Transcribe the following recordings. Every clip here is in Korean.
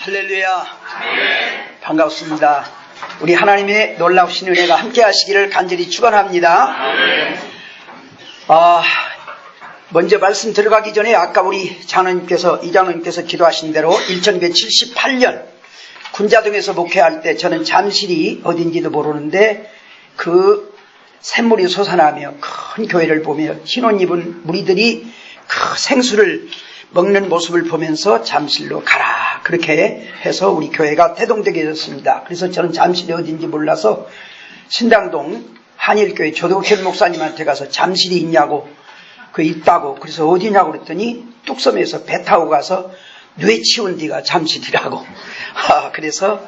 할렐루야. 반갑습니다. 우리 하나님의 놀라우신 은혜가 함께 하시기를 간절히 축원합니다. 먼저 말씀 들어가기 전에 아까 우리 이장로님께서 기도하신 대로 1978년 군자동에서 목회할 때 저는 잠실이 어딘지도 모르는데 그 샘물이 솟아나며 큰 교회를 보며 흰옷 입은 무리들이 그 생수를 먹는 모습을 보면서 잠실로 가라 그렇게 해서 우리 교회가 대동되게 됐습니다. 그래서 저는 잠실이 어딘지 몰라서 신당동 한일교회 조덕현 목사님한테 가서 잠실이 있냐고 있다고 그래서 어디냐고 그랬더니 뚝섬에서 배 타고 가서 뇌치운 데가 잠실이라고 그래서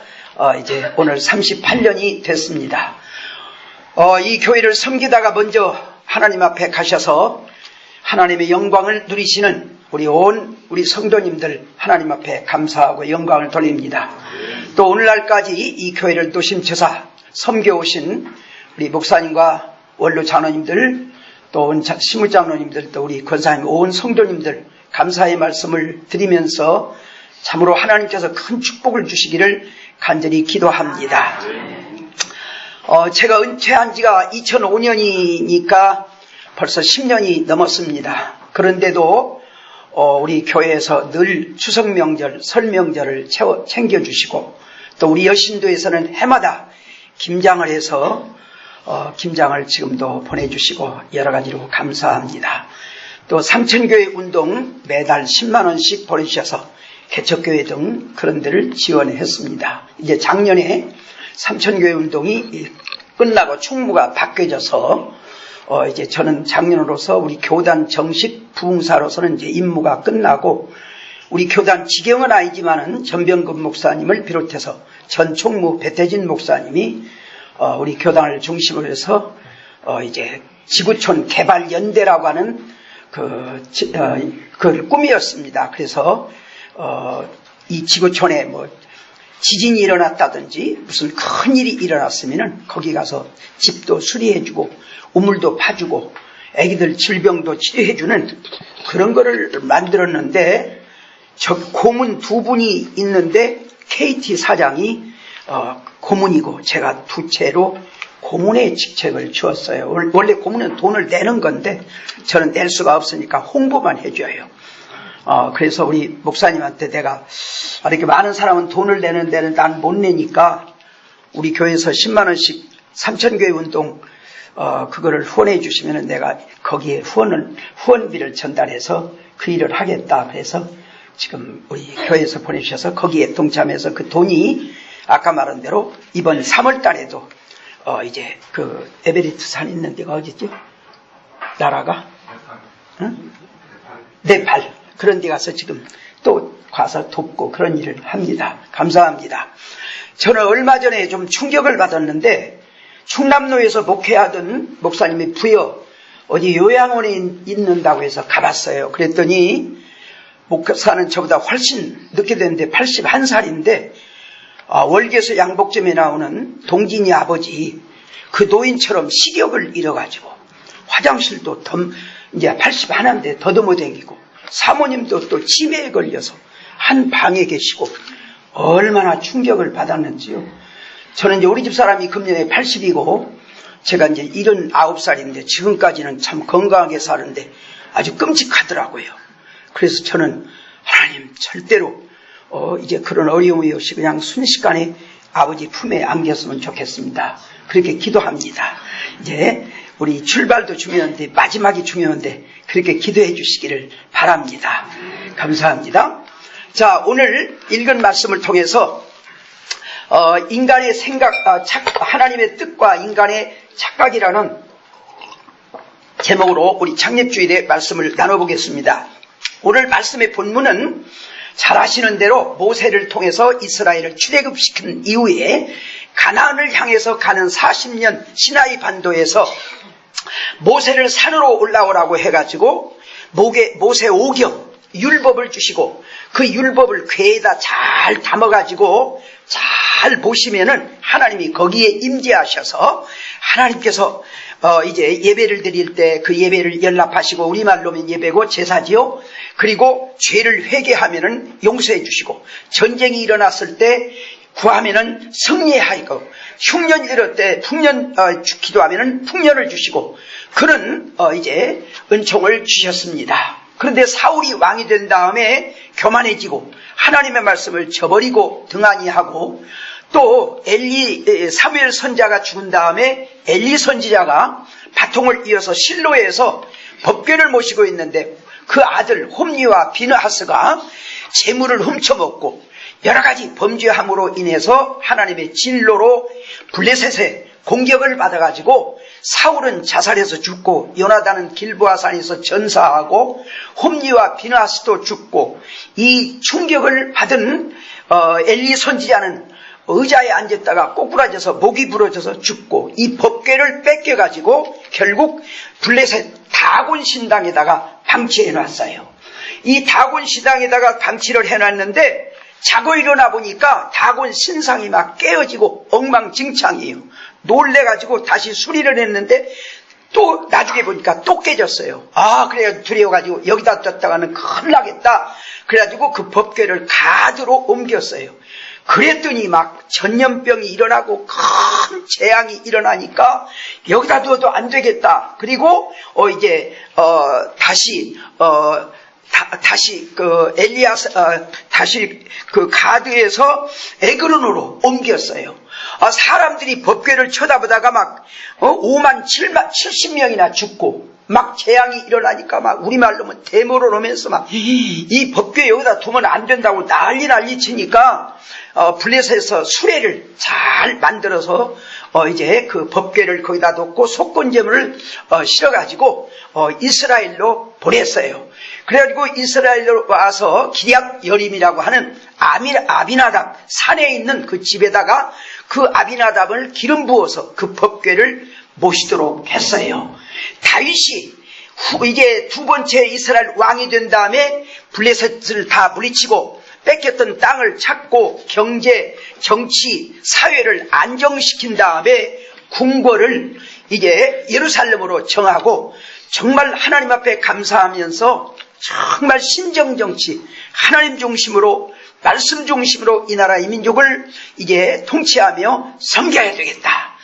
이제 오늘 38년이 됐습니다. 이 교회를 섬기다가 먼저 하나님 앞에 가셔서 하나님의 영광을 누리시는 우리 성도님들 하나님 앞에 감사하고 영광을 돌립니다. 또 오늘날까지 이 교회를 노심초사 섬겨오신 우리 목사님과 원로 장로님들 또 시무장로님들 또 우리 권사님 온 성도님들 감사의 말씀을 드리면서 참으로 하나님께서 큰 축복을 주시기를 간절히 기도합니다. 제가 은퇴한 지가 2005년이니까 벌써 10년이 넘었습니다. 그런데도 우리 교회에서 늘 추석 명절, 설 명절을 챙겨주시고 또 우리 여신도에서는 해마다 김장을 해서 김장을 지금도 보내주시고 여러 가지로 감사합니다. 또 삼천교회 운동 매달 10만 원씩 보내주셔서 개척교회 등 그런 데를 지원했습니다. 이제 작년에 삼천교회 운동이 끝나고 총무가 바뀌어져서 이제 저는 장년으로서 우리 교단 정식 부흥사로서는 이제 임무가 끝나고 우리 교단 지경은 아니지만은 전병근 목사님을 비롯해서 전 총무 배태진 목사님이 우리 교단을 중심으로 해서 이제 지구촌 개발연대라고 하는 그 꿈이었습니다. 그래서 이 지구촌에 뭐 지진이 일어났다든지 무슨 큰 일이 일어났으면은 거기 가서 집도 수리해주고 우물도 파주고 애기들 질병도 치료해주는 그런 거를 만들었는데 저 고문 두 분이 있는데 KT 사장이 고문이고 제가 두채로 고문의 직책을 주었어요. 원래 고문은 돈을 내는 건데 저는 낼 수가 없으니까 홍보만 해줘요. 그래서 우리 목사님한테 내가 이렇게 많은 사람은 돈을 내는 데는 난 못 내니까 우리 교회에서 10만 원씩 삼천교회 운동 그거를 후원해 주시면은 내가 거기에 후원비를 전달해서 그 일을 하겠다. 그래서 지금 우리 교회에서 보내주셔서 거기에 동참해서 그 돈이 아까 말한 대로 이번 3월 달에도 이제 그 에베레스트 산 있는 데가 어디지? 나라가? 응? 네팔. 그런 데 가서 지금 또 가서 돕고 그런 일을 합니다. 감사합니다. 저는 얼마 전에 좀 충격을 받았는데 충남로에서 목회하던 목사님이 부여 어디 요양원에 있는다고 해서 가봤어요. 그랬더니 목사는 저보다 훨씬 늦게 됐는데 81살인데 월계에서 양복점에 나오는 동진이 아버지 그 노인처럼 시력을 잃어가지고 화장실도 이제 81인데 더듬어 댕기고 사모님도 또 치매에 걸려서 한 방에 계시고 얼마나 충격을 받았는지요. 저는 이제 우리 집 사람이 금년에 80이고 제가 이제 79살인데 지금까지는 참 건강하게 사는데 아주 끔찍하더라고요. 그래서 저는 하나님 절대로 이제 그런 어려움이 없이 그냥 순식간에 아버지 품에 안겼으면 좋겠습니다. 그렇게 기도합니다. 이제 우리 출발도 중요한데 마지막이 중요한데 그렇게 기도해 주시기를 바랍니다. 감사합니다. 자, 오늘 읽은 말씀을 통해서 인간의 생각, 하나님의 뜻과 인간의 착각이라는 제목으로 우리 창립주일의 말씀을 나눠보겠습니다. 오늘 말씀의 본문은 잘 아시는 대로 모세를 통해서 이스라엘을 출애굽시킨 이후에 가나안을 향해서 가는 40년 시나이 반도에서 모세를 산으로 올라오라고 해가지고 모세 오경 율법을 주시고 그 율법을 궤에다 잘 담아가지고 잘 보시면은 하나님이 거기에 임재하셔서 하나님께서 이제 예배를 드릴 때 그 예배를 연락하시고, 우리말로면 예배고 제사지요. 그리고 죄를 회개하면은 용서해 주시고, 전쟁이 일어났을 때 구하면은 승리하이고, 흉년이 들을 때 풍년 기도하면은 풍년을 주시고, 그런 이제 은총을 주셨습니다. 그런데 사울이 왕이 된 다음에 교만해지고 하나님의 말씀을 저버리고 등한히 하고, 또 사무엘 선지자가 죽은 다음에 엘리 선지자가 바통을 이어서 실로에서 법궤를 모시고 있는데, 그 아들 홈리와 비느하스가 재물을 훔쳐먹고 여러 가지 범죄함으로 인해서 하나님의 진노로 블레셋의 공격을 받아가지고 사울은 자살해서 죽고, 요나단은 길보아산에서 전사하고, 홈리와 비느하스도 죽고, 이 충격을 받은 엘리 선지자는 의자에 앉았다가 꼬꾸라져서 목이 부러져서 죽고, 이 법궤를 뺏겨가지고 결국 블레셋 다곤 신당에다가 방치해놨어요. 이 다곤 신당에다가 방치를 해놨는데, 자고 일어나 보니까 다곤 신상이 막 깨어지고 엉망진창이에요. 놀래가지고 다시 수리를 했는데 또 나중에 보니까 또 깨졌어요. 그래가지고 두려워가지고 여기다 뒀다가는 큰일 나겠다. 그래가지고 그 법궤를 가드로 옮겼어요. 그랬더니 막 전염병이 일어나고 큰 재앙이 일어나니까 여기다 두어도 안 되겠다. 그리고 다시 그 가드에서 에그론으로 옮겼어요. 사람들이 법궤를 쳐다보다가 막 5만 70명이나 죽고, 막 재앙이 일어나니까 막 우리말로면 데모를 오면서 막 이 법궤 여기다 두면 안 된다고 난리 치니까 블레셋에서 수레를 잘 만들어서 이제 그 법궤를 거기다 놓고 속건제물을 실어가지고 이스라엘로 보냈어요. 그래가지고 이스라엘로 와서 기럇 여림이라고 하는 아비나답 산에 있는 그 집에다가 그 아비나답을 기름 부어서 그 법궤를 모시도록 했어요. 다윗이 이제 두 번째 이스라엘 왕이 된 다음에 블레셋을 다 물리치고 뺏겼던 땅을 찾고 경제, 정치, 사회를 안정시킨 다음에 궁궐을 이제 예루살렘으로 정하고, 정말 하나님 앞에 감사하면서 정말 신정정치, 하나님 중심으로, 말씀 중심으로 이 나라 이 민족을 이제 통치하며 섬겨야 되겠다.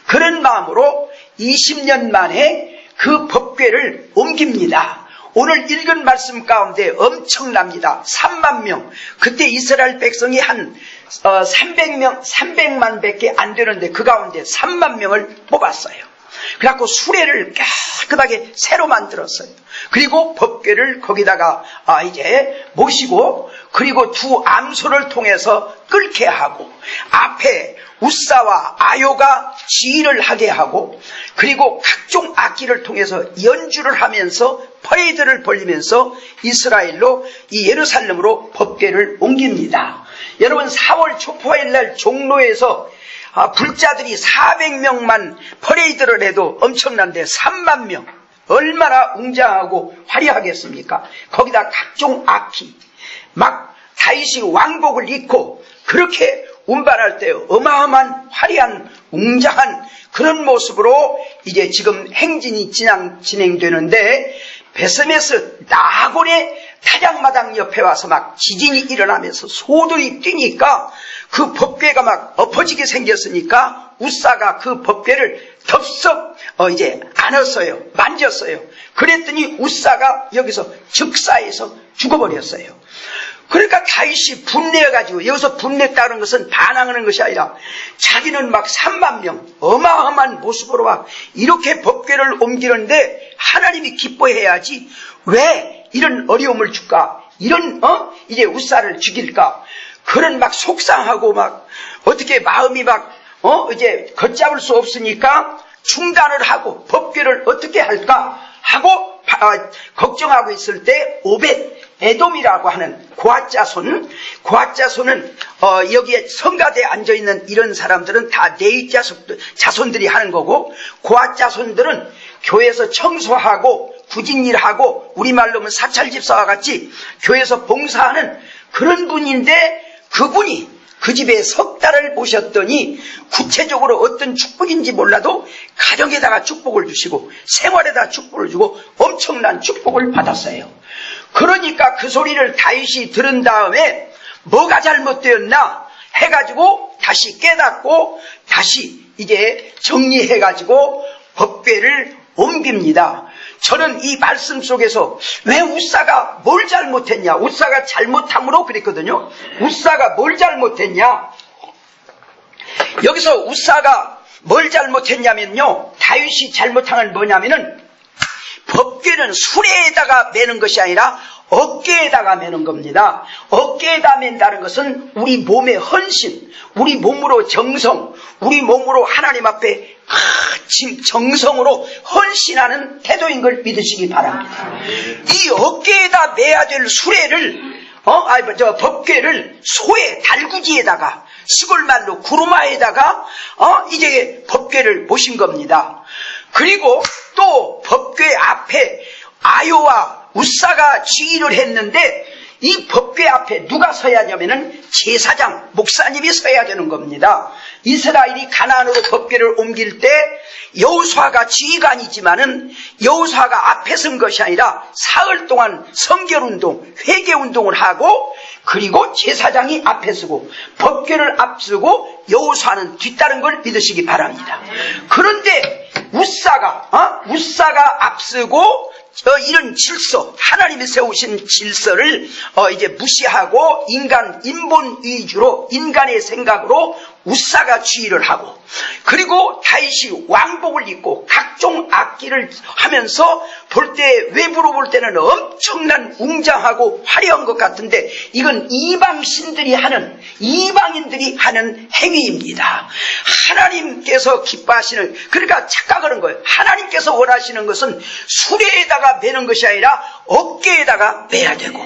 그런 마음으로 20년 만에 그 법궤를 옮깁니다. 오늘 읽은 말씀 가운데 엄청납니다. 3만 명. 그때 이스라엘 백성이 한 300만 밖에 안 되는데 그 가운데 3만 명을 뽑았어요. 그래갖고 수레를 깨끗하게 새로 만들었어요. 그리고 법궤를 거기다가 이제 모시고, 그리고 두 암소를 통해서 끓게 하고, 앞에 우사와 아요가 지휘를 하게 하고, 그리고 각종 악기를 통해서 연주를 하면서 퍼레이드를 벌리면서 이스라엘로, 이 예루살렘으로 법궤를 옮깁니다. 여러분, 4월 초포일날 종로에서 불자들이 400명만 퍼레이드를 해도 엄청난데 3만 명, 얼마나 웅장하고 화려하겠습니까? 거기다 각종 악기, 막 다윗이 왕복을 입고 그렇게 운반할 때 어마어마한 화려한 웅장한 그런 모습으로 이제 지금 행진이 진행되는데, 베스메스 나곤의 타작마당 옆에 와서 막 지진이 일어나면서 소들이 뛰니까 그 법궤가 막 엎어지게 생겼으니까 우사가 그 법궤를 덥석 이제 안았어요. 만졌어요. 그랬더니 우사가 여기서 즉사해서 죽어버렸어요. 그러니까 다윗이 분내어가지고, 여기서 분냈다는 것은 반항하는 것이 아니라 자기는 막 3만 명 어마어마한 모습으로 막 이렇게 법궤를 옮기는데 하나님이 기뻐해야지 왜 이런 어려움을 줄까, 이런 이제 우사를 죽일까, 그런 막 속상하고 막 어떻게 마음이 막 이제 걷잡을 수 없으니까 중단을 하고 법궤를 어떻게 할까 하고 걱정하고 있을 때 오벳 에돔이라고 하는 고앗자손은 여기에 성가대에 앉아있는 이런 사람들은 다 레위 자손들이 하는 거고, 고앗자손들은 교회에서 청소하고 구진일하고 우리말로 하면 사찰집사와 같이 교회에서 봉사하는 그런 분인데, 그분이 그 집에 석 달을 모셨더니 구체적으로 어떤 축복인지 몰라도 가정에다가 축복을 주시고 생활에다 축복을 주고 엄청난 축복을 받았어요. 그러니까 그 소리를 다윗이 들은 다음에 뭐가 잘못되었나 해가지고 다시 깨닫고 다시 이제 정리해가지고 법궤를 옮깁니다. 저는 이 말씀 속에서 왜 우사가 뭘 잘못했냐, 우사가 잘못함으로 그랬거든요. 우사가 뭘 잘못했냐, 여기서 우사가 뭘 잘못했냐면요, 다윗이 잘못한 건 뭐냐면은 법궤는 수레에다가 매는 것이 아니라 어깨에다가 매는 겁니다. 어깨에다 맨다는 것은 우리 몸의 헌신, 우리 몸으로 정성, 우리 몸으로 하나님 앞에 정성으로 헌신하는 태도인 걸 믿으시기 바랍니다. 이 어깨에다 매야 될 수레를 법궤를 소의 달구지에다가, 시골말로 구루마에다가 이제 법궤를 모신 겁니다. 그리고 또 법궤 앞에 아요와 우사가 지휘를 했는데 이 법궤 앞에 누가 서야 하냐면은 제사장, 목사님이 서야 되는 겁니다. 이스라엘이 가나안으로 법궤를 옮길 때 여호수아가 지휘관이지만은 여호수아가 앞에 선 것이 아니라 사흘 동안 성결운동, 회개운동을 하고 그리고 제사장이 앞에 서고 법궤를 앞서고 여호수아는 뒤따른 걸 믿으시기 바랍니다. 그런데 우사가 앞서고 이런 질서, 하나님이 세우신 질서를 이제 무시하고 인본 위주로, 인간의 생각으로 우사가 지휘를 하고, 그리고 다윗이 왕복을 입고 각종 악기를 하면서 볼 때, 외부로 볼 때는 엄청난 웅장하고 화려한 것 같은데 이건 이방인들이 하는 행위입니다. 하나님께서 기뻐하시는, 그러니까 착각하는 거예요. 하나님께서 원하시는 것은 수레에다가 매는 것이 아니라 어깨에다가 매야 되고,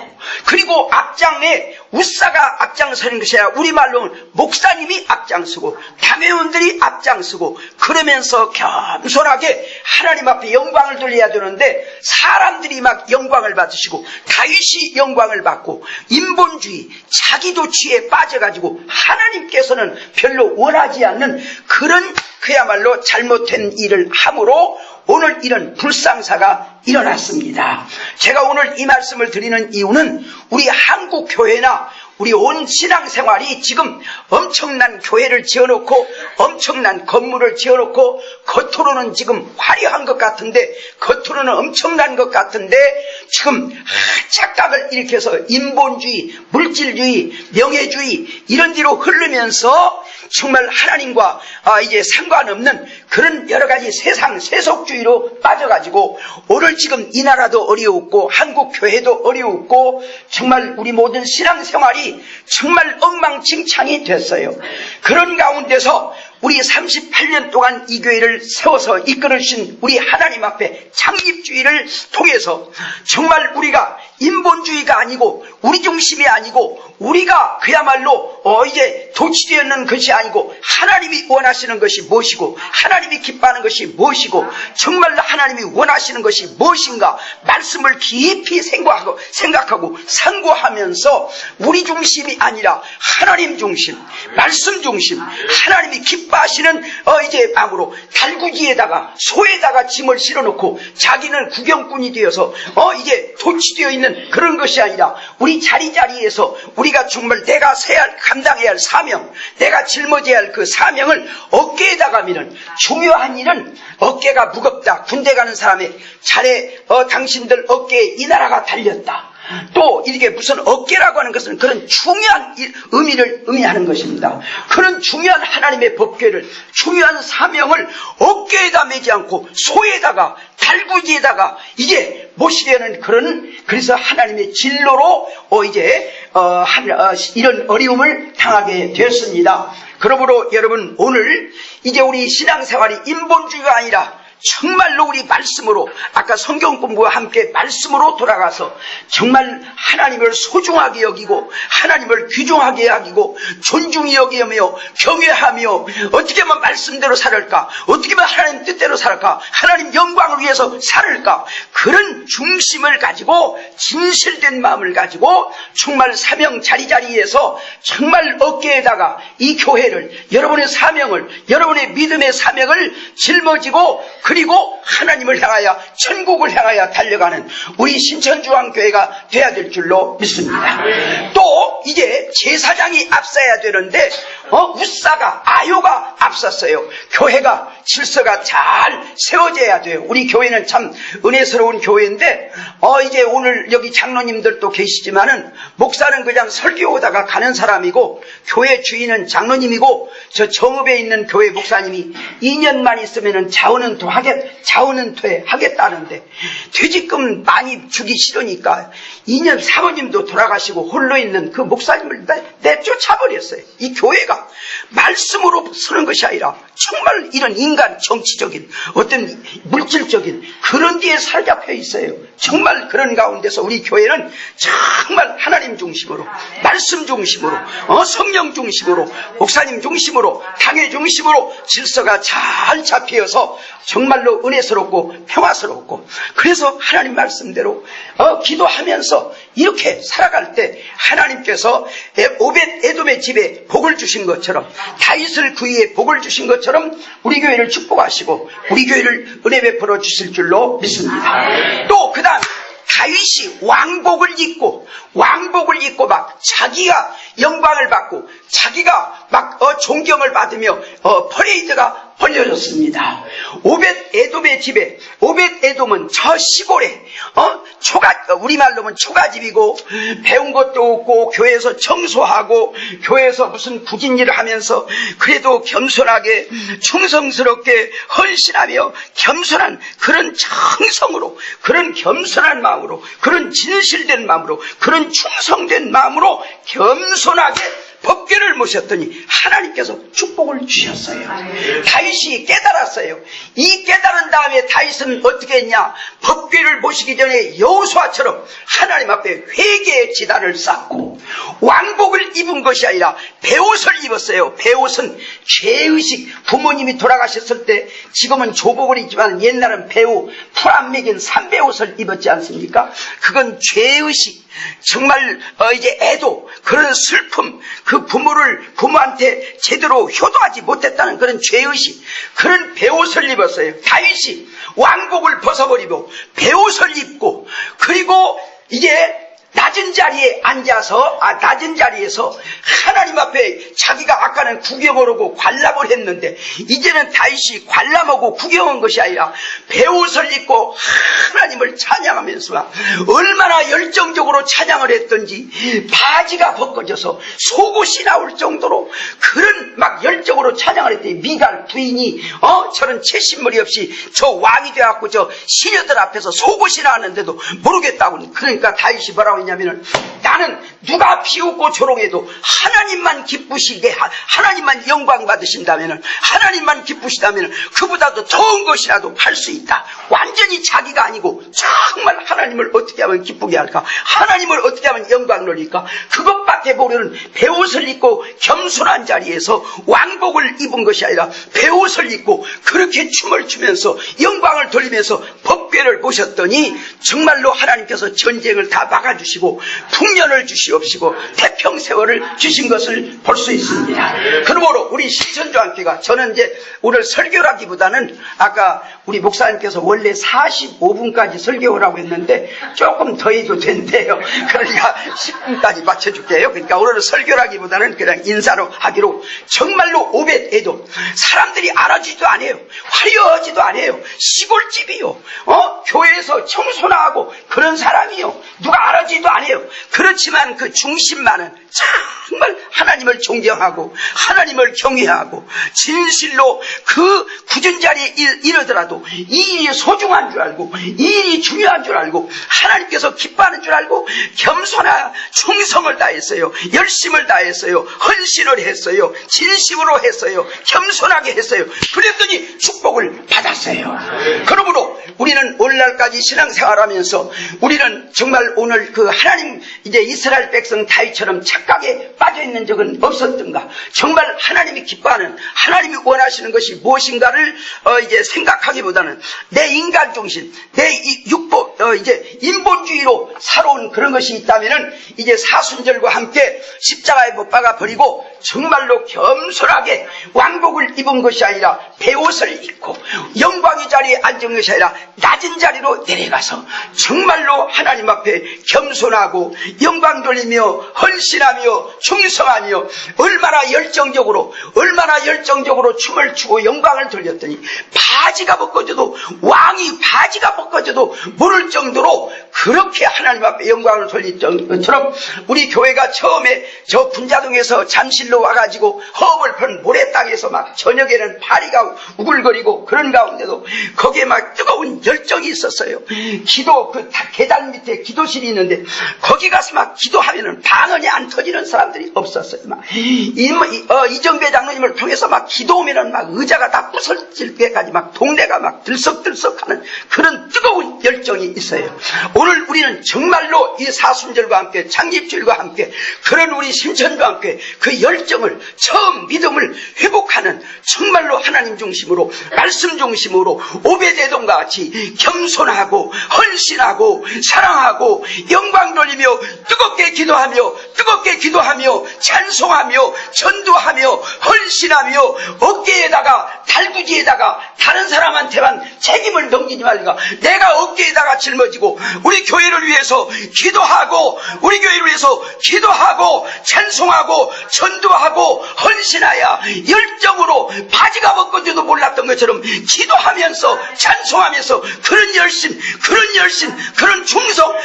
그리고 앞장에 우사가 앞장서는 것이 아니라 우리말로는 목사님이 앞장서고 담회원들이 앞장서고, 그러면서 겸손하게 하나님 앞에 영광을 돌려야 되는데 사람들이 막 영광을 받으시고 다윗이 영광을 받고 인본주의, 자기도취에 빠져가지고 하나님께서는 별로 원하지 않는 그런 그야말로 잘못된 일을 함으로 오늘 이런 불상사가 일어났습니다. 제가 오늘 이 말씀을 드리는 이유는 우리 한국 교회나 우리 온 신앙생활이 지금 엄청난 교회를 지어놓고 엄청난 건물을 지어놓고 겉으로는 지금 화려한 것 같은데, 겉으로는 엄청난 것 같은데 지금 착각을 일으켜서 인본주의, 물질주의, 명예주의 이런 뒤로 흐르면서 정말 하나님과 이제 상관없는 그런 여러 가지 세상 세속주의로 빠져가지고 오늘 지금 이 나라도 어려웠고 한국 교회도 어려웠고 정말 우리 모든 신앙생활이 정말 엉망진창이 됐어요. 그런 가운데서 우리 38년 동안 이 교회를 세워서 이끌으신 우리 하나님 앞에 창립주의를 통해서 정말 우리가 인본주의가 아니고 우리 중심이 아니고 우리가 그야말로 이제 도취되는 것이 아니고 하나님이 원하시는 것이 무엇이고 하나님이 기뻐하는 것이 무엇이고 정말로 하나님이 원하시는 것이 무엇인가 말씀을 깊이 생각하고 상고하면서 우리 중심이 아니라 하나님 중심, 말씀 중심, 하나님이 기뻐하시는 이제 마음으로 달구지에다가 소에다가 짐을 실어놓고 자기는 구경꾼이 되어서 이제 도취되어 있는 그런 것이 아니라 우리 자리자리에서 우리가 정말 내가 감당해야 할 사명, 내가 짊어져야 할 그 사명을 어깨에다가 미는 중요한 일은 어깨가 무겁다. 군대 가는 사람의 자네 당신들 어깨에 이 나라가 달렸다. 또 이게 무슨 어깨라고 하는 것은 그런 중요한 의미를 의미하는 것입니다. 그런 중요한 하나님의 법궤를, 중요한 사명을 어깨에다 매지 않고 소에다가 달구지에다가 이제 모시려는 그래서 하나님의 진로로 이제 이런 어려움을 당하게 되었습니다. 그러므로 여러분 오늘 이제 우리 신앙생활이 인본주의가 아니라 정말로 우리 말씀으로, 아까 성경 공부와 함께 말씀으로 돌아가서 정말 하나님을 소중하게 여기고 하나님을 귀중하게 여기고 존중히 여기며 경외하며 어떻게 하면 말씀대로 살을까, 어떻게 하면 하나님 뜻대로 살을까, 하나님 영광을 위해서 살을까, 그런 중심을 가지고 진실된 마음을 가지고 정말 사명 자리자리에서 정말 어깨에다가 이 교회를, 여러분의 사명을, 여러분의 믿음의 사명을 짊어지고 그리고 하나님을 향하여, 천국을 향하여 달려가는 우리 신천중앙교회가 돼야 될 줄로 믿습니다. 또 이제 제사장이 앞서야 되는데 우사가, 아요가 앞섰어요. 교회가 질서가 잘 세워져야 돼요. 우리 교회는 참 은혜스러운 교회인데 이제 오늘 여기 장로님들도 계시지만은 목사는 그냥 설교하다가 가는 사람이고 교회 주인은 장로님이고 저 정읍에 있는 교회 목사님이 2년만 있으면은 자원은 하겠다는데 퇴직금 많이 주기 싫으니까 2년 사모님도 돌아가시고 홀로 있는 그 목사님을 내쫓아버렸어요. 이 교회가 말씀으로 서는 것이 아니라 정말 이런 인간 정치적인 어떤 물질적인 그런 데에 사로잡혀 있어요. 정말 그런 가운데서 우리 교회는 정말 하나님 중심으로, 말씀 중심으로, 성령 중심으로, 목사님 중심으로, 당회 중심으로 질서가 잘 잡혀서 정말로 은혜스럽고 평화스럽고, 그래서 하나님 말씀대로 기도하면서 이렇게 살아갈 때 하나님께서 오벳 에돔의 집에 복을 주신 것처럼, 다윗을 그 위에 복을 주신 것처럼 우리 교회를 축복하시고 우리 교회를 은혜 베풀어 주실 줄로 믿습니다. 또 그 다음 다윗이 왕복을 입고 막 자기가 영광을 받고 자기가 막 존경을 받으며 퍼레이드가 벌려졌습니다. 오벳 에돔의 집에, 오벳 에돔은 저 시골에 우리말로는 초가집이고 배운 것도 없고 교회에서 청소하고 교회에서 무슨 굳은 일을 하면서 그래도 겸손하게 충성스럽게 헌신하며 겸손한 그런 정성으로, 그런 겸손한 마음으로, 그런 진실된 마음으로, 그런 충성된 마음으로 겸손하게 법궤를 모셨더니 하나님께서 축복을 주셨어요. 다윗이 깨달았어요. 이 깨달은 다음에 다윗은 어떻게 했냐, 법궤를 모시기 전에 여호수아처럼 하나님 앞에 회개의 지단을 쌓고 왕복을 입은 것이 아니라 베옷을 입었어요. 베옷은 죄의식, 부모님이 돌아가셨을 때 지금은 조복을 입지만 옛날은 배우 풀 안 매긴 삼배옷을 입었지 않습니까? 그건 죄의식, 정말 이제 애도, 그런 슬픔, 그 부모한테 제대로 효도하지 못했다는 그런 죄의식, 그런 베옷을 입었어요. 다윗이 왕복을 벗어버리고 베옷을 입고 그리고 이제 낮은 자리에 앉아서 낮은 자리에서 하나님 앞에 자기가 아까는 구경을 하고 관람을 했는데 이제는 다윗이 관람하고 구경한 것이 아니라 베옷을 입고 하나님을 찬양하면서 얼마나 열정적으로 찬양을 했던지 바지가 벗겨져서 속옷이 나올 정도로 그런 막 열정으로 찬양을 했더니 미갈 부인이 저런 채신머리 없이 저 왕이 되어갖고 저 시녀들 앞에서 속옷이 나왔는데도 모르겠다고. 그러니까 다윗이 뭐라고 했냐면은 나는 누가 비웃고 조롱해도 하나님만 기쁘시게, 하나님만 영광 받으신다면은, 하나님만 기쁘시다면은 그보다도 더운 것이라도 할 수 있다. 완전히 자기가 아니고 정말 하나님을 어떻게 하면 기쁘게 할까, 하나님을 어떻게 하면 영광 돌릴까, 그것밖에 모르는 베옷을 입고 겸손한 자리에서 왕복을 입은 것이 아니라 베옷을 입고 그렇게 춤을 추면서 영광을 돌리면서 법궤를 모셨더니 정말로 하나님께서 전쟁을 다 막아주시고 풍년을 주시옵시고 태평세월을 주신 것을 볼 수 있습니다. 그러므로 우리 신천중앙교회가, 저는 이제 오늘 설교라기보다는 아까 우리 목사님께서 원래 45분까지 설교라고 했는데 조금 더 해도 된대요. 그러니까 10분까지 맞춰줄게요. 그러니까 오늘은 설교라기보다는 그냥 인사로 하기로, 정말로 오벳 에돔, 사람들이 알아주지도 않아요. 화려하지도 않아요. 시골집이요. 교회에서 청소나 하고 그런 사람이요. 누가 알아주지도 않아요. 그렇지만 그 중심만은 정말 하나님 하나님을 존경하고 하나님을 경외하고 진실로 그 굳은 자리에 이르더라도 이 일이 소중한 줄 알고 이 일이 중요한 줄 알고 하나님께서 기뻐하는 줄 알고 겸손한 충성을 다했어요. 열심을 다했어요. 헌신을 했어요. 진심으로 했어요. 겸손하게 했어요. 그랬더니 축복을 받았어요. 그러므로 우리는 오늘날까지 신앙생활하면서 우리는 정말 오늘 그 하나님 이제 이스라엘 백성 다윗처럼 착각에 빠져있는 적은 없었던가? 정말 하나님이 기뻐하는 하나님이 원하시는 것이 무엇인가를 이제 생각하기보다는 내 인간 중심, 내 이제 인본주의로 살아온 그런 것이 있다면은 이제 사순절과 함께 십자가에 못 박아 버리고 정말로 겸손하게 왕복을 입은 것이 아니라 베옷을 입고 영광의 자리에 앉은 것이 아니라 낮은 자리로 내려가서 정말로 하나님 앞에 겸손하고 영광 돌리며 헌신하며 충성하며 얼마나 열정적으로 춤을 추고 영광을 돌렸더니 바지가 벗겨져도 왕이 바지가 벗겨져도 모를 정도로 그렇게 하나님 앞에 영광을 돌린 것처럼 우리 교회가 처음에 저 분자동에서 잠실로 와가지고 허업을 편 모래 땅에서 막 저녁에는 파리가 우글거리고 그런 가운데도 거기에 막 뜨거운 열정이 있었어요. 기도 그 계단 밑에 기도실이 있는데 거기 가서 막 기도하면은 방언이 안 터지는 사람들이 없었어요. 막 이정배 장로님을 통해서 막 기도하면은 막 의자가 다 부서질 때까지 막 동네가 막 들썩들썩하는 그런 뜨거운 열정이 있어요. 오늘 우리는 정말로 이 사순절과 함께 창립주일과 함께 그런 우리 심천과 함께 그 열정을 처음 믿음을 회복하는 정말로 하나님 중심으로 말씀 중심으로 오베데돔과 같이 겸손하고 헌신하고 사랑하고 영광 돌리며 뜨겁게 기도하며 찬송하며 전도하며 헌신하며 어깨에다가 달구지에다가 다른 사람한테만 책임을 넘기지 말고 내가 어깨에다가 짊어지고 우리 교회를 위해서 기도하고 우리 교회를 위해서 기도하고 찬송하고 전도하고 헌신하여 열정으로 바지가 벗겨져도 몰랐던 것처럼 기도하면서 찬송하면서 그런 열심 그런 충성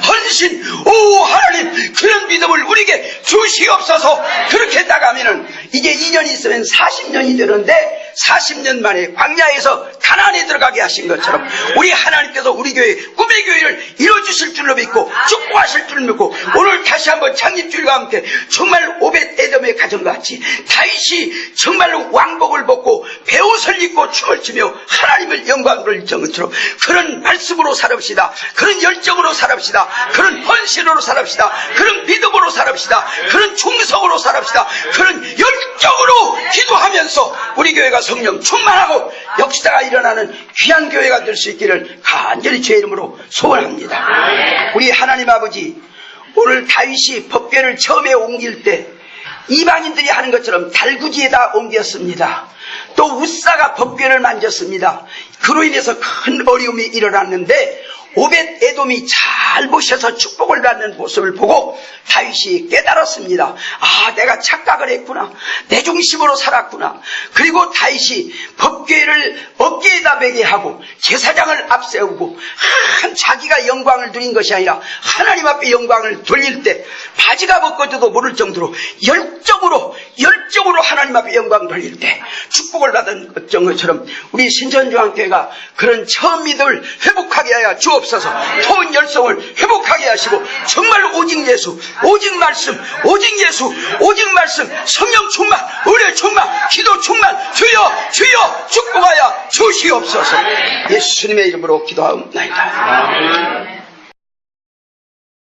헌신 오 하나님 그런 믿음을 우리에게 주시옵소서. 그렇게 나가면은 이제 2년이 있으면 40년이 되는데 40년 만에 광야에서 가나안에 들어가게 하신 것처럼 우리 하나님께서 우리 교회 꿈의 교회를 이루어주실 줄로 믿고 축복하실 줄로 믿고 오늘 다시 한번 창립주일과 함께 정말 오벳에돔의 가정과 같이 다윗이 정말로 왕복을 벗고 베옷을 입고 춤을 추며 하나님을 영광을 돌리는 것처럼 그런 말씀으로 살읍시다. 그런 열정으로 살읍시다. 그런 헌신으로 살읍시다. 그런 믿음으로 살읍시다. 그런 충성으로 살읍시다. 그런 열정으로 기도하면서 우리 교회가 성령 충만하고 역사가 일어나는 귀한 교회가 될 수 있기를 간절히 주의 이름으로 소원합니다. 우리 하나님 아버지, 오늘 다윗이 법궤를 처음에 옮길 때 이방인들이 하는 것처럼 달구지에다 옮겼습니다. 또 우사가 법궤를 만졌습니다. 그로 인해서 큰 어려움이 일어났는데 오벳에돔이 잘 보셔서 축복을 받는 모습을 보고 다윗이 깨달았습니다. 아, 내가 착각을 했구나. 내 중심으로 살았구나. 그리고 다윗이 법궤를 어깨에다 매게 하고 제사장을 앞세우고 자기가 영광을 누린 것이 아니라 하나님 앞에 영광을 돌릴 때 바지가 벗겨져도 모를 정도로 열정으로 하나님 앞에 영광을 돌릴 때 축복을 받은 것처럼 우리 신천중앙교회가 그런 처음 믿음을 회복하게 하여 주옵소서. 토은 열성을 회복하게 하시고 정말 오직 예수, 오직 말씀, 오직 예수, 오직 말씀, 성령 충만, 은혜 충만, 기도 충만, 주여 축복하여 주시옵소서. 예수님의 이름으로 기도하옵나이다.